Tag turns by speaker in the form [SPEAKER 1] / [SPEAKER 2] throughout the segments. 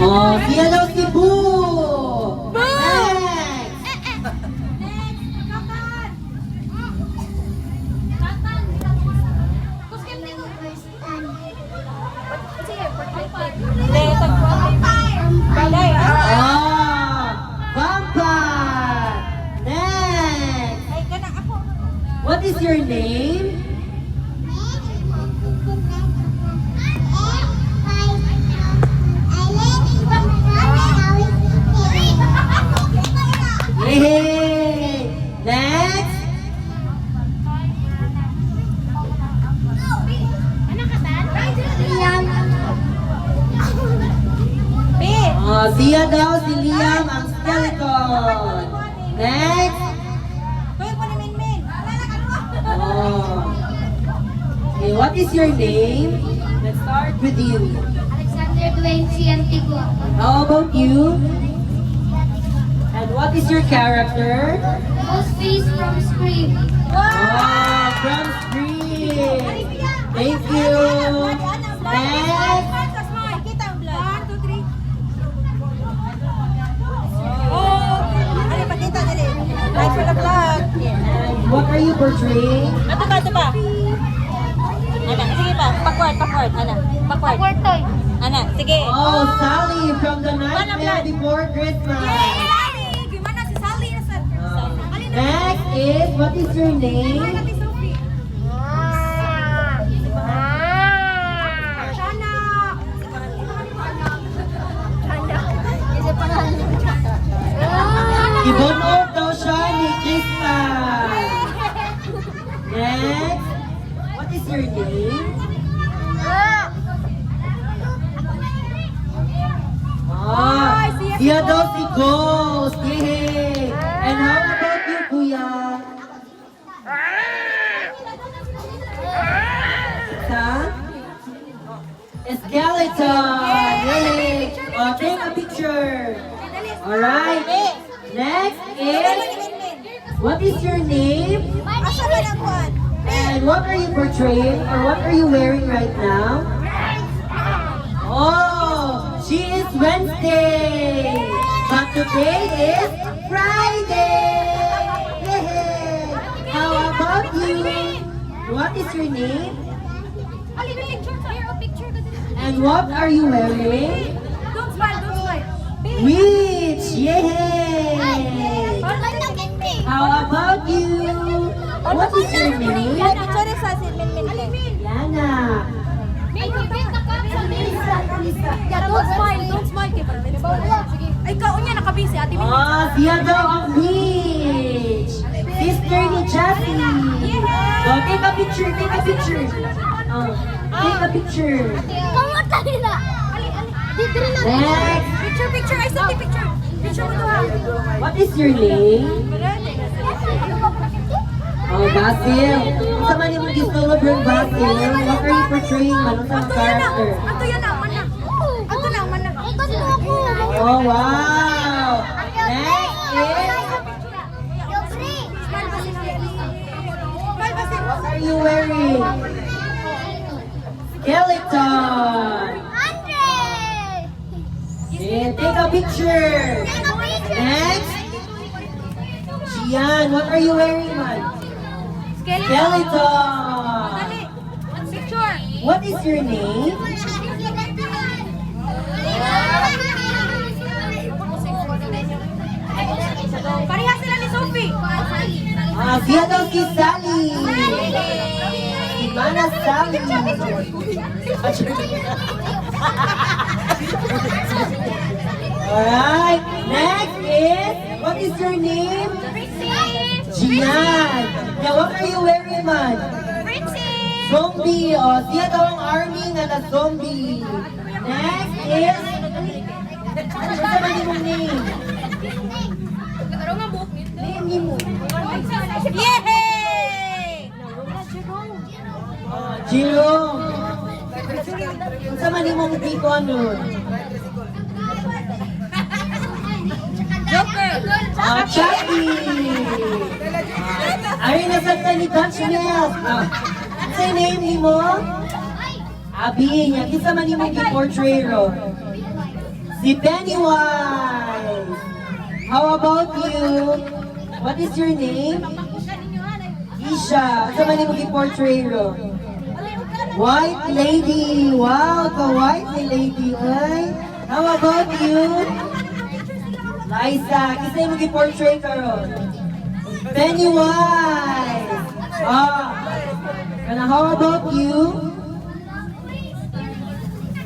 [SPEAKER 1] Oh, siya daw si Boo! Next! Oh, Vampire! Next! What is your name? Hey! Next! Oh, siya daw si Liam ang skeleton. Next! Oh. Okay, what is your name? Let's start with you.
[SPEAKER 2] Alexander Dwayne C. Antigua.
[SPEAKER 1] How about you? And what is your character?
[SPEAKER 2] Ghostface from Scream.
[SPEAKER 1] Oh, from Scream. Thank you. Next. And what are you portraying?
[SPEAKER 3] Ito pa. Ana, sige pa. Backward. Ana, backward.
[SPEAKER 2] Toy.
[SPEAKER 3] Ana, sige.
[SPEAKER 1] Oh, Sally from The Nightmare Before Christmas.
[SPEAKER 3] Gimana si Sally?
[SPEAKER 1] Next is, what is your name? Ibonog daw siya ni Crystal. Next, what is your name? Ah, siya daw si Ghost. Yay! And how about you, Kuya? Sa? Skeleton! Yay! Oh, take a picture. Alright. Next is, what is your name? And what are you portraying? Or what are you wearing right now? Oh, she is Wednesday. But today is Friday. Yay! How about you? What is your name? And what are you wearing?
[SPEAKER 3] Don't smile.
[SPEAKER 1] Witch! Yay! How about you? What is your name? Yana.
[SPEAKER 3] Don't smile. Ay, ikaw niya, nakabisi. Ate Min.
[SPEAKER 1] Oh, siya daw ang witch. Sister ni Jessie. So, take a picture. Oh, take a picture. Next.
[SPEAKER 3] Picture. I sent the picture. Picture mo to ha.
[SPEAKER 1] What is your name? Oh, Basil. Sa man yung gusto mo, bro, Basil? What are you portraying? Manong sa character?
[SPEAKER 3] Ato yan na, man na.
[SPEAKER 1] Oh, wow! Next is, what are you wearing? Skeleton! Okay, take a picture! Next! Gian, what are you wearing, man? Skeleton!
[SPEAKER 3] Picture.
[SPEAKER 1] What is your name?
[SPEAKER 3] Pareha sila ni Sophie.
[SPEAKER 1] Ah, siya daw si Sally! Si Mana Sally! Alright, next is, what is your name? Gian! Now, what are you wearing, man? Zombie! O, siya daw ang army nga na zombie. Next is, ano sa ba mong name? Name ni mo.
[SPEAKER 3] Yay!
[SPEAKER 1] Jirong! Ano sa man mong tipo nun?
[SPEAKER 3] Joker!
[SPEAKER 1] Chucky! Ay, nasanta ni Dutch Milk! Ano sa name ni mo? Abi niya. Kisa man mong i-portray ro. Si Pennywise. How about you? What is your name? Isha. Sa man mo gi-portray ro? White lady. Wow, the white lady. Ay. How about you? Liza. Kasi mo gi-portray ka ro? Pennywise. And how about you?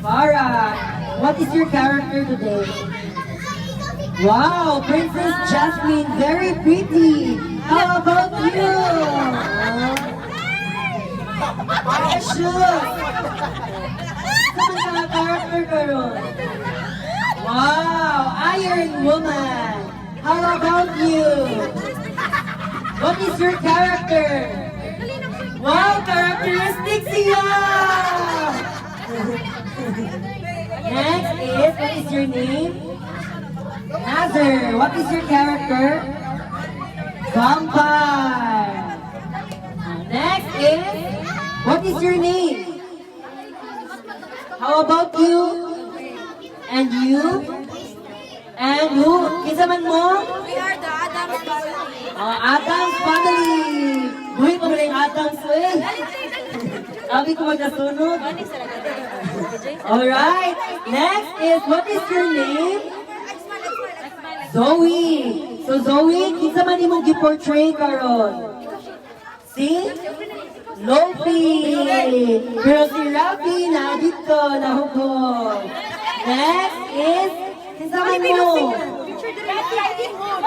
[SPEAKER 1] Farah. What is your character today? Wow, Princess Jasmine, very pretty. How about you? Precious. Saan ka character ka ron? Wow, Iron Woman. How about you? What is your character? Wow, characteristics siya! Next is, what is your name? Nazar, what is your character? Vampire. Next is, what is your name? How about you? And you? And who? Kinsa man mo?
[SPEAKER 3] We are the Adams family.
[SPEAKER 1] Adams family. Buhay ko rin Adams eh. Sabi ko magkasunod. Alright, next is, what is your name? Zoe. So Zoe, kinsa man imong gi-portray karon? Si Lofi. Pero si Rafi na dito nahugog. Next is, kinsa man mo?
[SPEAKER 3] Red Riding Hood.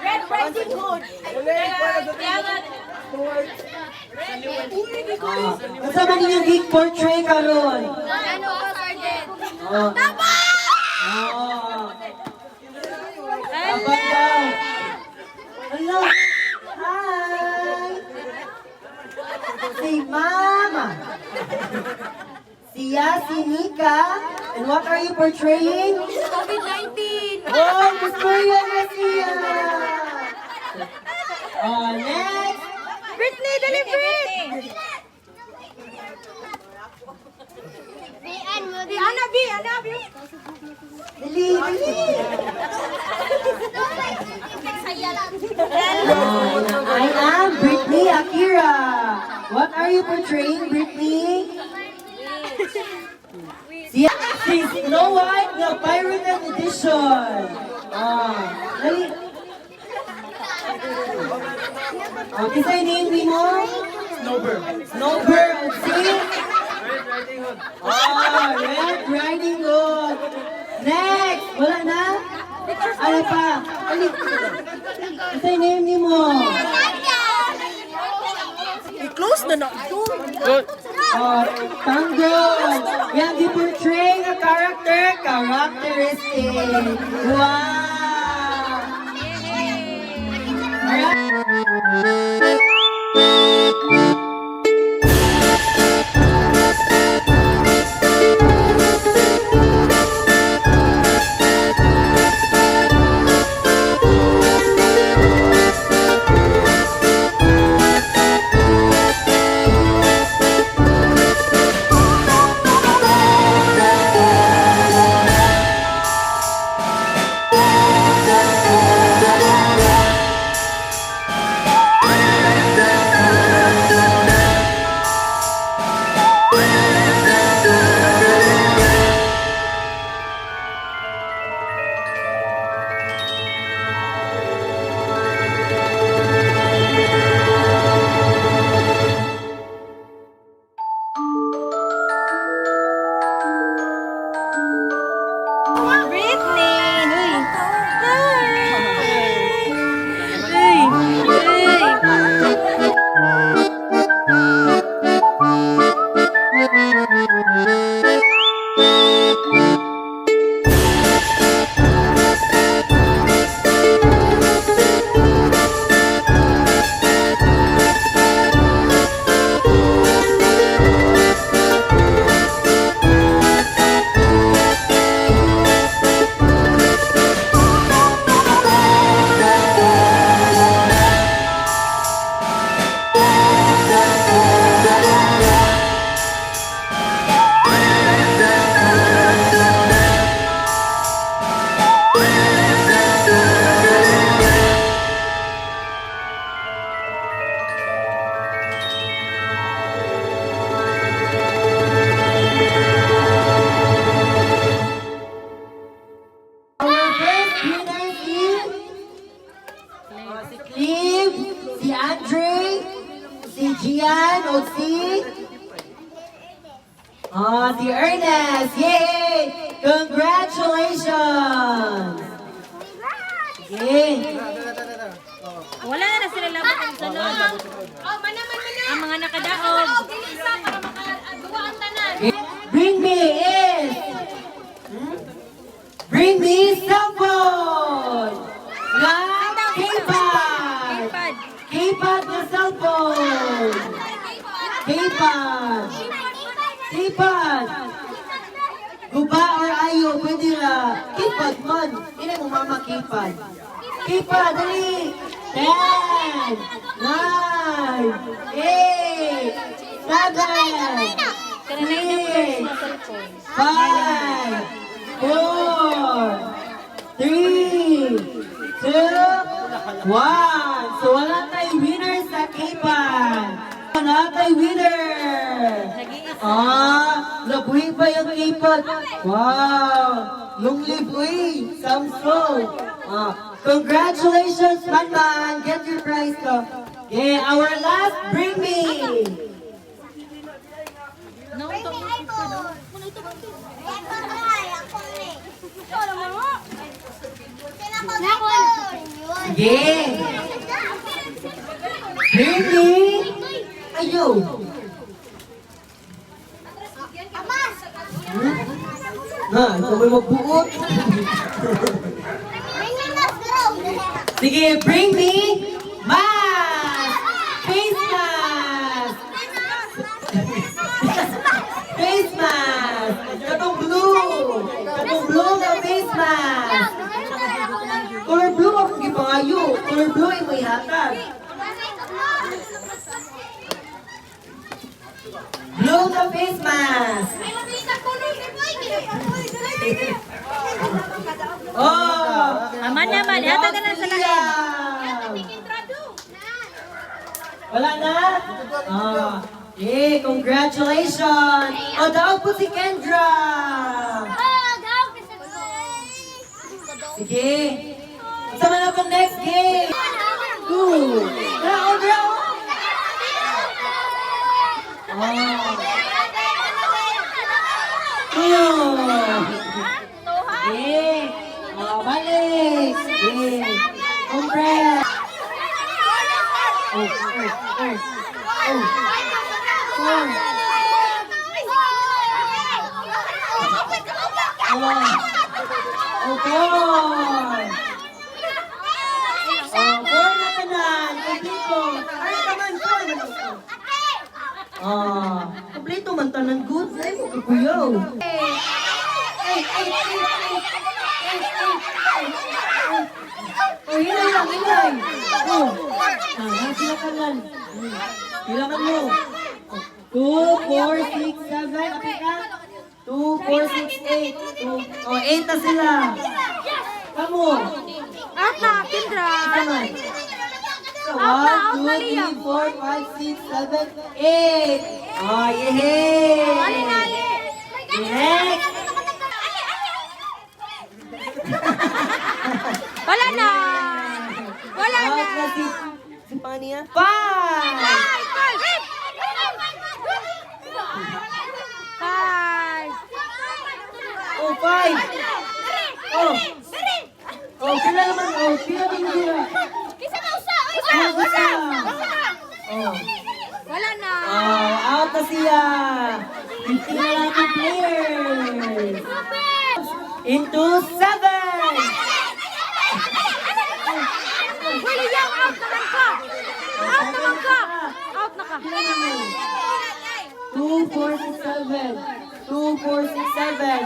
[SPEAKER 3] Red Riding Hood.
[SPEAKER 1] Kinsa man imong gi-portray karon?
[SPEAKER 2] Ano ka, Sergeant?
[SPEAKER 1] Oh. Oh. Dapat daw. Hello. Hi. Si Mama. Siya, si Nika. And what are you portraying?
[SPEAKER 3] COVID-19.
[SPEAKER 1] Oh, gusto yan na siya. Oh, next.
[SPEAKER 3] Britney, dali Brit. Ana B.
[SPEAKER 1] Dali, dali. I am Britney Akira. What are you portraying, Britney? Si Snow White, the pirated edition. Dali. Kisa yung name mo? Snowbird. Snowbird. See? Red Riding Hood. Next. Wala na? Ano pa? Kisa yung name mo?
[SPEAKER 3] I-close na na.
[SPEAKER 1] Tanggol. Yan, di-portray a character, characteristic. Wow. Ian, o si? Si Ernest. Yay! Congratulations! Sige.
[SPEAKER 3] Wala na sila labot ang sunod. Ang mga nakadaog.
[SPEAKER 1] Bring me is. Bring me cellphone. Na K-pad. K-pad na cellphone. K-pad. K-pad. Guba or ayo, pwede na. K-pad man. Hindi mo mama K-pad. K-pad, dali. 10, 9, 8, 7, 6, 5, 4, 3, 2, 1. So wala tayong winner sa K-pad. Wala tayong winner. Nabuhi pa yung K-pad. Wow. Yung libuhi. Samsung. Congratulations, Manman. Get your prize to. Yeah, our last, bring me. Sige. Bring me. Ayo. Ikaw may magbuot. Sige, bring me mask. Face mask. Face mask. Katong blue. Katong blue na face mask. Color blue ako gipangayo. Color blue ay may hatag. Blue na face mask.
[SPEAKER 3] Aman naman, yata ka na sa lahin.
[SPEAKER 1] Wala na? Congratulations! Daog po si Kendra! Sige. Sama na po next game. Draw, draw. Balik. Compress. Kompleto man tanan good. Ay mo kakuyaw. Hilay lang, hilay. Silakan. Silakan mo. 2, 4, 6, 7. Apit ka? 2, 4, 6, 8. 8 na sila. Kamu.
[SPEAKER 3] Ata, Kendra.
[SPEAKER 1] Kaman. 1, 2, 3, 4, 5, 6, 7, 8. Yehey. Next.
[SPEAKER 3] Wala na. Wala na.
[SPEAKER 1] Si Pania. 5. 5. Sila naman. Sila din sila.
[SPEAKER 3] Wala na.
[SPEAKER 1] Out na siya. 15 na lang ang players. Into 7.
[SPEAKER 3] Wala yan. Out naman ka. Out naman ka. Out na ka.
[SPEAKER 1] 2, 4, 6, 7. 2, 4, 6, 7.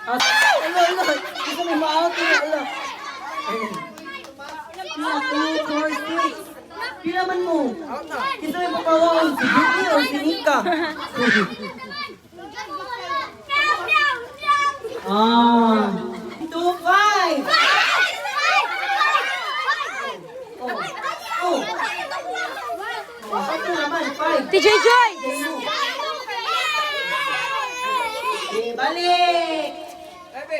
[SPEAKER 1] Ano. Gusto mo ma-out yun. Ano. 2, 4, 6. Pila man mo. Gusto mo mapawawin si Vicky o si Nika. 2, 5. Ito naman, 5.
[SPEAKER 3] TJ Joy.
[SPEAKER 1] Balik! Yay.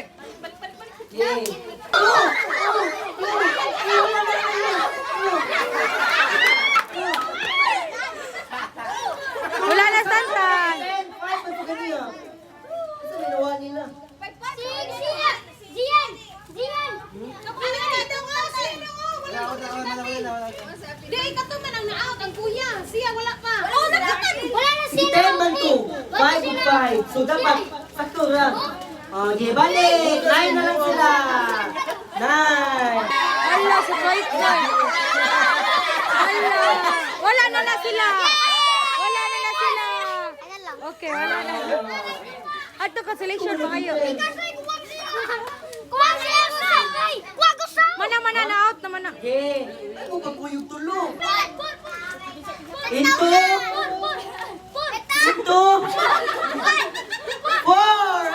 [SPEAKER 3] Wala na santan.
[SPEAKER 1] 10, 5, ang pagkaniya. Kasi ginawa nila.
[SPEAKER 3] Di ka to man ang na-out ang kuya. Siya wala pa.
[SPEAKER 2] Wala na
[SPEAKER 1] Si 10 man to. 5 and 5. So dapat sakto lang. Okay, balik. 9 na lang sila. 9.
[SPEAKER 3] Wala sa fight na. Wala. Wala na sila. Wala na sila. Okay, wala na. Ato ka selection ba kayo? Mana na-out naman na.
[SPEAKER 1] Okay. Ano ka po yung tulong? Into. 4.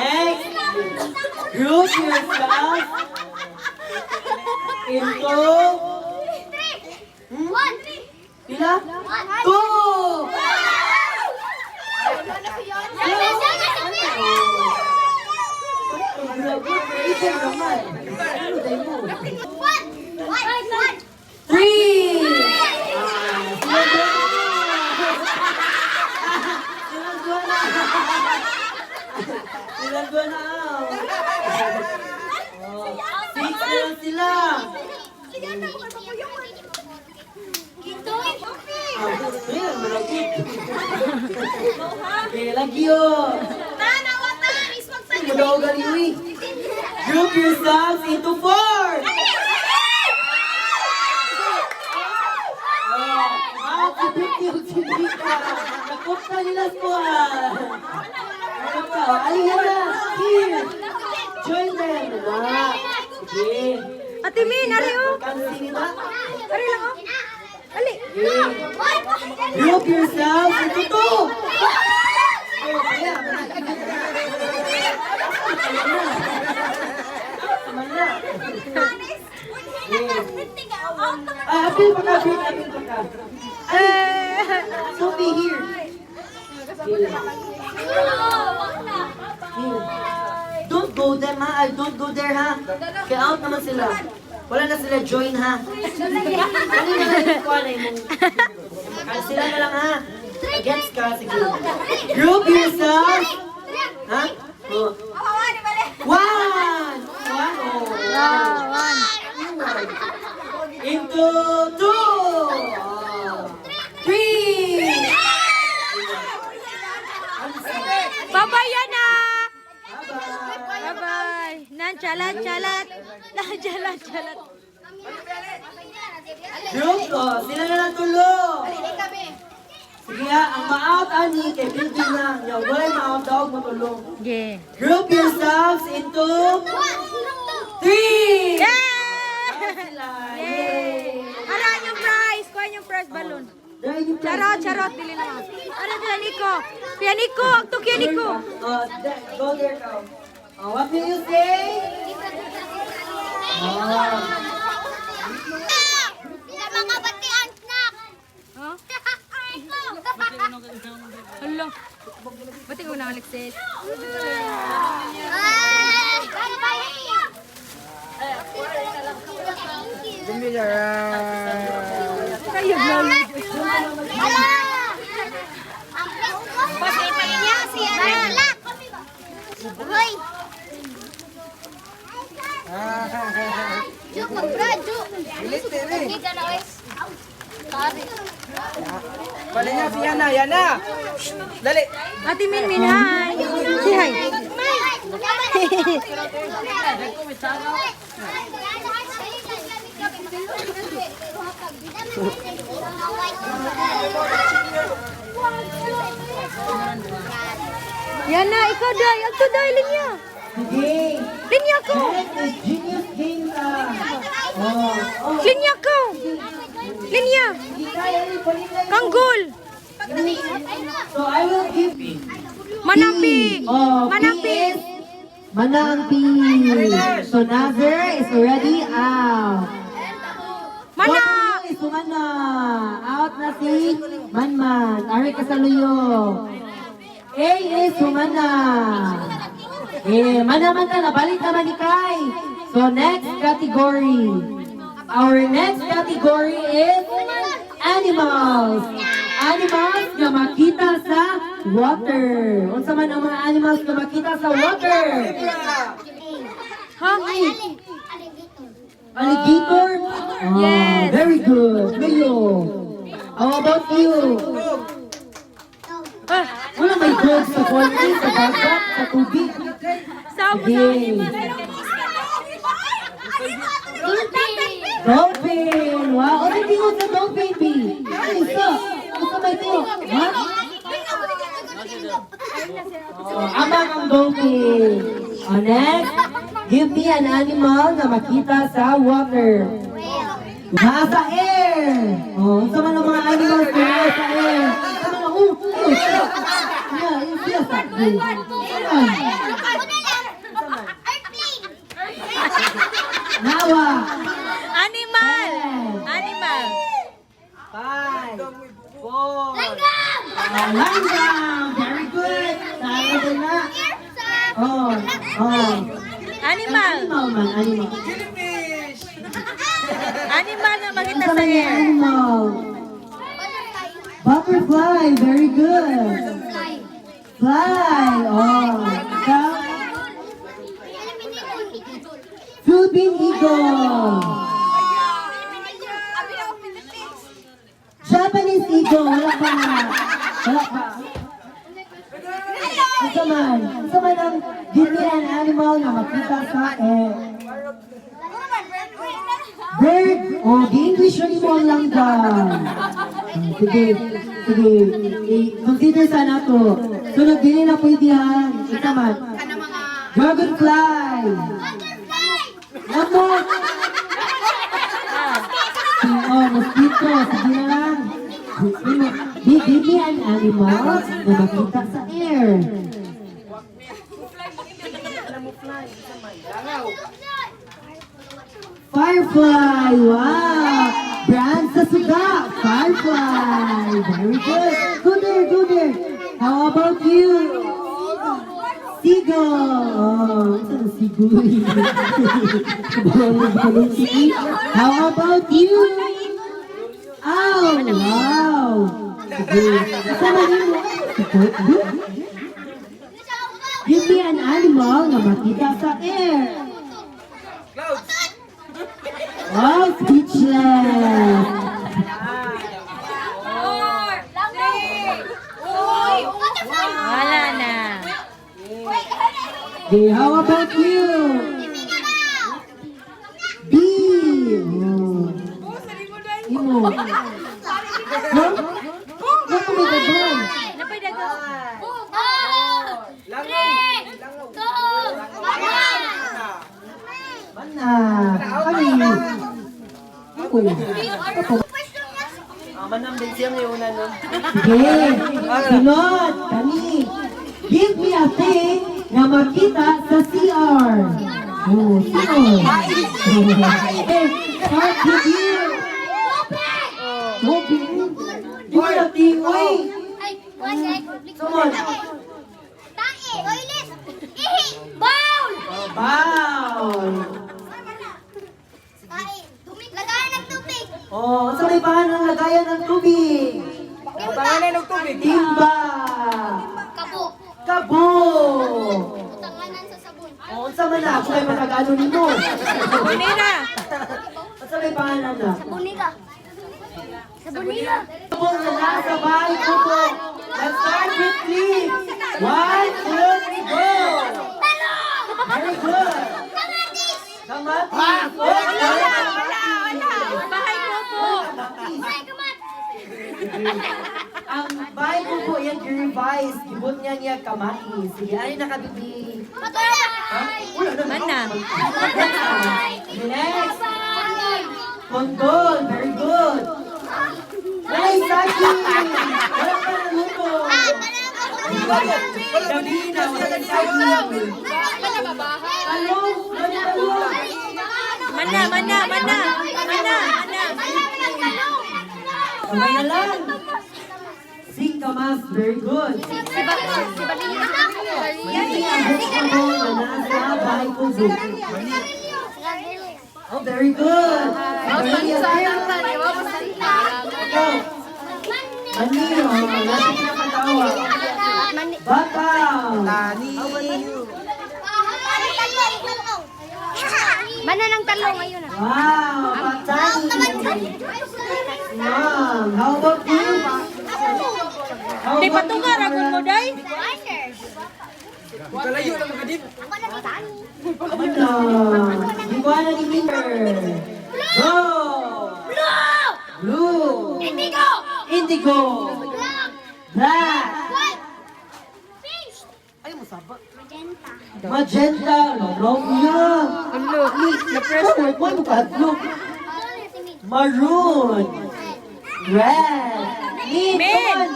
[SPEAKER 1] Next, group yourself into pila? 2. Ikaw naman. Ano tayo mo? 3. Ilan ba na? 6 na lang sila. Ayan, malapit. Okay, lagi yun. Madawagan yun eh. Group yourselves into 4. Si Pinky o si Mika. Nakupta nila squad. Nakupta. Alihan na. Here. Join them. Okay.
[SPEAKER 3] Ate Min, ari o.
[SPEAKER 1] Kansi nila.
[SPEAKER 3] Ari lang o. Ali.
[SPEAKER 1] Group yourselves into 2. Apil pa ka. Sophie, here. Don't go them ha. Don't go there ha. Kaya out naman sila. Wala na sila join ha. Ano na yung kuha na yung sila na lang ha. Against ka, sige. Group yourself. Ha? Oh. 1. 1. Oh. Into 2. 3.
[SPEAKER 3] Babaya na.
[SPEAKER 1] Bye-bye.
[SPEAKER 3] Bye-bye. Nan, chalat.
[SPEAKER 1] Group, oh, sila na lang tulong. Sige ha, ang ma-out ani kay Pinky na. Yung wala ma-out daw, matulong.
[SPEAKER 3] Yeah.
[SPEAKER 1] Group yourselves into 3.
[SPEAKER 3] Yeah!
[SPEAKER 1] Sila.
[SPEAKER 3] Yay! Haraan yung prize. Kuha yung prize balloon. Charot. Dili na. Ano Pianico? Pianico. Agto Pianico.
[SPEAKER 1] Go there, go. What will you say?
[SPEAKER 3] Huh? Hello. Ba't ikaw na, Alexis? Kayo na.
[SPEAKER 4] Balik niya si Yana. Dali.
[SPEAKER 3] Ate Min, hi. Say hi. Yana, ikaw day. Agto day, linya.
[SPEAKER 1] Sige.
[SPEAKER 3] Linya ko.
[SPEAKER 1] Next is Genius Games.
[SPEAKER 3] Linya ko. Linya. Kanggol.
[SPEAKER 1] So I will give
[SPEAKER 3] Manampi.
[SPEAKER 1] Oh,
[SPEAKER 3] Manampi.
[SPEAKER 1] P is Manampi. So Nazir is already out.
[SPEAKER 3] Mana!
[SPEAKER 1] What is Sumana? Out na si Manman. Ari Kasaluyo. A is Sumana. Manaman na, nabalik naman ni Kai. So next category. Our next category is animals. Animals na makita sa water. Unsa man ang mga animals na makita sa water? Alligator?
[SPEAKER 3] Yes.
[SPEAKER 1] Very good. Mayo. How about you?
[SPEAKER 3] Ah,
[SPEAKER 1] Wala may dog sa water, sa dagat, sa tubig.
[SPEAKER 3] sabo
[SPEAKER 1] Sige. Dolphin! Wow! Ano tingin sa dolphin, B? Ano isa? Ano may ito? Ha? Amang ang dolphin. Next, give me an animal na makita sa water. Nasa air! Sa man ang mga animals na nasa air. Sa man ang, sila. Yung sila sa air. Nawa!
[SPEAKER 3] animal! Animal!
[SPEAKER 4] 5, 4,
[SPEAKER 1] Langgam! Very good! Tama din na. Oh.
[SPEAKER 3] Animal!
[SPEAKER 1] Animal man, animal.
[SPEAKER 4] jellyfish.
[SPEAKER 3] Animal na makita
[SPEAKER 1] Ano
[SPEAKER 3] sa
[SPEAKER 1] yung
[SPEAKER 3] air.
[SPEAKER 1] animal? Butterfly! Very good! Fly! Ikaw? Philippine eagle! Japanese eagle! Wala pa na! Wala pa! Isa man ang give me an animal na makita sa air. Bird! Di English yun mo ang langgam. Sige. Consider sana to. Sunod din na pwede yan. Isa man. Dragonfly! Lamok! Mosquito. Sige na lang. Give me an animal na makita sa air. Firefly! Wow! Brand sa suga! Firefly! Very good! Go there! How about you? Seagull! Ito na seagull. How about you? Oh! Wow! Sige. Sama niyo. Give me an animal na makita sa air.
[SPEAKER 4] Clouds.
[SPEAKER 1] Wow, speechless!
[SPEAKER 3] Wala na.
[SPEAKER 1] Okay, how about you? B! Imo. Huh? Ano may gagawin?
[SPEAKER 3] Napay dago.
[SPEAKER 1] Mana? Kami. Ako.
[SPEAKER 4] Manam din siyang yung una nun.
[SPEAKER 1] Sige. Sunod. Kami. Give me a thing na makita sa CR. CR. Okay. Start with you. Mobi. Give me a thing. Oy. Come on. Bowl. Sa may bahan ng lagayan ng tubig.
[SPEAKER 4] Pangalan ng tubig.
[SPEAKER 1] Timba. Kabo. Unsa man na, kung may matagano nimo.
[SPEAKER 3] Bunina.
[SPEAKER 1] Unsa may pangalan na?
[SPEAKER 2] Sabunila.
[SPEAKER 1] Kabo na nasa bahay ko po. Let's start with three. 1, 2, 3, go. Very good. Kamatis.
[SPEAKER 3] Bahay ko po.
[SPEAKER 1] Ang bahay ko po yan i-revise. Ibot niya kamatis. Sige, ay nakabibi.
[SPEAKER 3] Mana?
[SPEAKER 1] Next. Kondol. Very good. Ay, Saki. Wala pa na luto. Gabi na. Wala Saki. Talong! Talong!
[SPEAKER 3] Mana.
[SPEAKER 1] Kamay na lang. Sing Kamas, very good. Hindi ang vegetable na nasa bahay ko doon. Oh, very good. Mani, natin pinapatawa. Bataw.
[SPEAKER 2] Mana ng talong ngayon ah.
[SPEAKER 1] Wow, patay. Ma'am, how about you? How
[SPEAKER 3] Di
[SPEAKER 1] about
[SPEAKER 3] patunga
[SPEAKER 1] you,
[SPEAKER 3] ragon mo, day?
[SPEAKER 4] Kalayo na magadip.
[SPEAKER 1] Ano? Di ba na ni Winter? Go! Blue!
[SPEAKER 2] Indigo!
[SPEAKER 1] Indigo! Black! Magenta! Long yan!
[SPEAKER 3] Ulo, na-press
[SPEAKER 1] Ano? Ano ka? Blue! Maroon! Red!
[SPEAKER 3] Mint.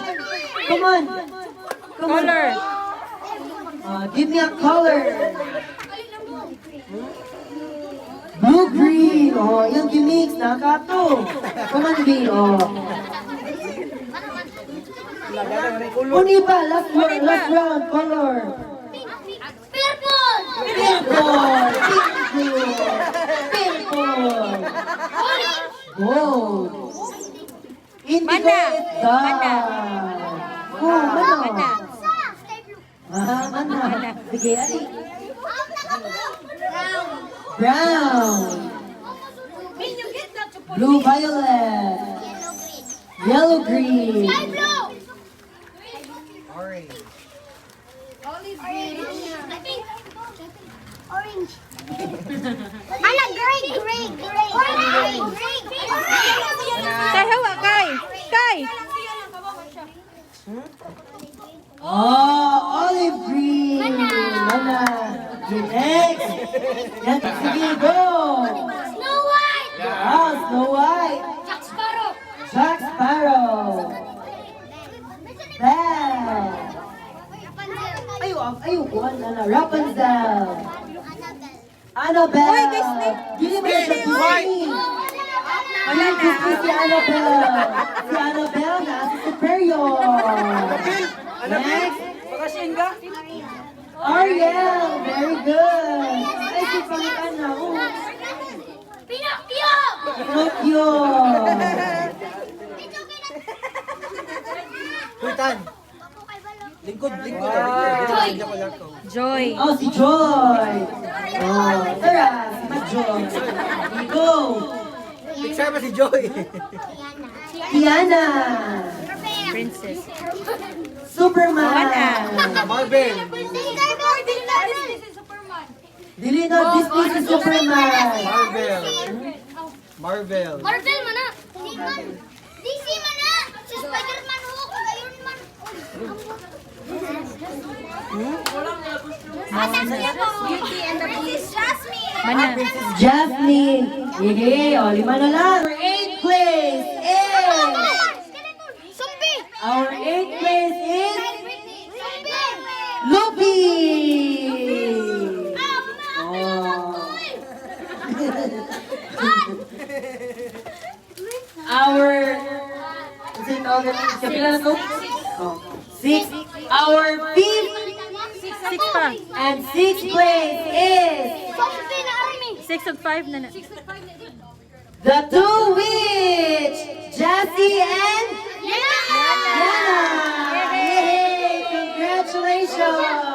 [SPEAKER 1] Come on! Come on!
[SPEAKER 3] color.
[SPEAKER 1] Give me a color! Blue green! Oh, yung gimix, nakato! Come on, green! Oh. Uni ba? Last round, color!
[SPEAKER 2] Purple!
[SPEAKER 1] Purple! Purple! Gold! Indigo
[SPEAKER 3] Mana?
[SPEAKER 1] is dark!
[SPEAKER 3] Mana?
[SPEAKER 1] Oh, mana?
[SPEAKER 3] Mana?
[SPEAKER 1] Mana? Sige, ali. Brown! Blue violet! Yellow green!
[SPEAKER 4] Orange.
[SPEAKER 2] Orange. Mana gray. Orange.
[SPEAKER 3] Kay, hawa, kay. Kay.
[SPEAKER 1] Oh, olive green! Mana? Okay, next! Yan, sige, go!
[SPEAKER 2] Snow White.
[SPEAKER 1] Ah, Snow White!
[SPEAKER 2] Jack Sparrow.
[SPEAKER 1] Jack Sparrow! Belle! Ayaw, kuhan na na. Rapunzel! Annabelle!
[SPEAKER 3] Hoy, Disney!
[SPEAKER 1] Dili mo siya Disney!
[SPEAKER 3] Wala na.
[SPEAKER 1] Disney si Annabelle! Si Annabelle na si Superior! Next!
[SPEAKER 4] Pakasin ka?
[SPEAKER 1] Ariel! Very good! Ay, si Pangitan na. Oh.
[SPEAKER 2] Pinocchio.
[SPEAKER 1] Pinocchio!
[SPEAKER 4] Kuitan. Lingkod.
[SPEAKER 2] Joy.
[SPEAKER 3] Joy.
[SPEAKER 1] Oh, si Joy! Oh, tara! Si Joy! Go!
[SPEAKER 4] Sama si Joy.
[SPEAKER 1] Tiana!
[SPEAKER 3] Princess.
[SPEAKER 1] Superman!
[SPEAKER 4] Marvel.
[SPEAKER 1] Dili na Disney si Superman!
[SPEAKER 4] Marvel. Marvel.
[SPEAKER 2] Marvel mana? DC mana? Si Spider-Man ho. Iron Man. Beauty and the Beast. Jasmine.
[SPEAKER 3] Mana?
[SPEAKER 1] Jasmine! Sige, o, 5 na lang! Our 8th place is...
[SPEAKER 2] Zombie.
[SPEAKER 1] Our 8th place is...
[SPEAKER 2] Zombie.
[SPEAKER 1] Lupi! Our... Is it all the... Kapila na to? Oh. 6. Our 5th
[SPEAKER 3] Six pa.
[SPEAKER 1] and 6th place is...
[SPEAKER 2] Zombie na army.
[SPEAKER 3] 6 of 5 na na.
[SPEAKER 1] The Two Witch! Jessie and...
[SPEAKER 2] Yeah.
[SPEAKER 1] Yana! Yay! Congratulations!